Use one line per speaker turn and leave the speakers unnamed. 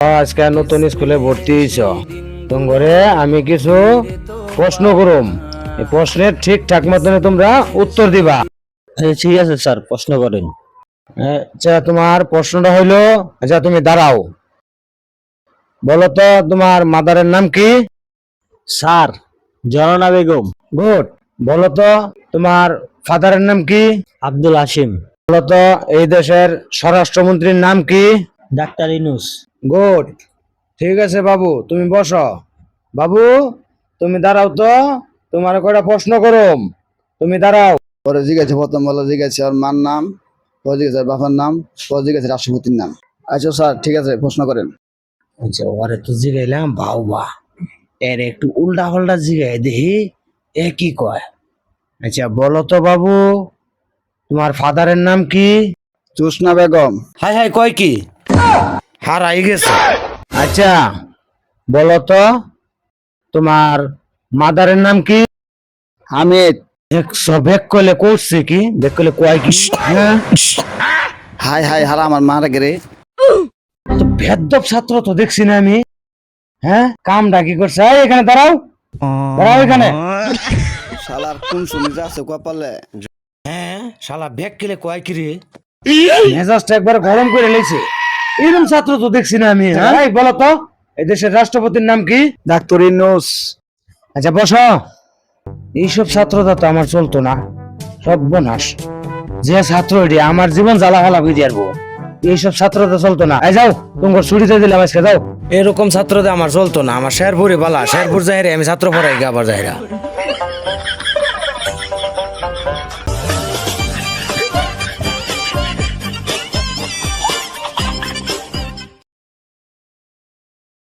আজকে নতুন স্কুলে ভর্তি হয়েছ তোমারে আমি কিছু প্রশ্ন করুম এই প্রশ্নের ঠিকঠাক মতনে তোমরা উত্তর দিবা।
ঠিক আছে স্যার, প্রশ্ন করেন।
আচ্ছা তোমার প্রশ্নটা হইলো, আচ্ছা তুমি দাঁড়াও, বলো তো তোমার মাদারের নাম কি?
স্যার, জননা বেগম।
গুড। বলো তো তোমার ফাদারের নাম কি?
আব্দুল হাশিম।
বলো তো এই দেশের স্বরাষ্ট্রমন্ত্রীর নাম কি?
ডাক্তার ইনুস।
গুড। ঠিক আছে বাবু, তুমি বসো। বাবু তুমি দাঁড়াও তো, তোমার কয়টা প্রশ্ন করুম, তুমি দাঁড়াও।
পরে জিজ্ঞাসা প্রথম বলো জিজ্ঞাসা ওর মার নাম, পরে জিজ্ঞাসা বাবার নাম, পরে জিজ্ঞাসা রাষ্ট্রপতির নাম। আচ্ছা স্যার, ঠিক আছে, প্রশ্ন করেন।
আচ্ছা ওরে তো জিগাইলাম বাবা, এর একটু উল্টা পাল্টা জিগাই দেখি এ কি কয়। আচ্ছা বলো তো বাবু তোমার ফাদারের নাম কি?
জোসনা বেগম।
হাই হাই কয় কি হারাই গেছে। আচ্ছা বলো তো তোমার মাদারের নাম কি?
হামিদ।
একশো বেক করলে করছে কি, বেক করলে কয় কি? হ্যাঁ
হাই হাই হারা আমার মারা গেরে।
তো ভেদ্যব ছাত্র তো দেখছি না আমি। হ্যাঁ কামটা কি করছে? এই এখানে দাঁড়াও, দাঁড়াও এখানে।
শালার কোন শুনিতে আছে কপালে।
হ্যাঁ শালা ব্যাগ কেলে কয় কি রে, মেজাজটা একবার গরম করে লেছে। এরকম ছাত্র তো দেখছি না আমি। হ্যাঁ এই বলো তো এই দেশের রাষ্ট্রপতির নাম কি?
ডাক্তার ইনুস।
আচ্ছা বসো। এইসব ছাত্রতা তো আমার চলতো না, সব বনাস। যে ছাত্র এটি আমার জীবন জ্বালা হালা বুঝে আসবো, এইসব ছাত্রতা চলতো না। এই যাও তোমার ছুটিতে দিলাম আজকে, যাও। এরকম ছাত্রতা আমার চলতো না, আমার শেরপুরে বালা, শেরপুর যাই রে আমি ছাত্র পড়াই আবার যাইরা।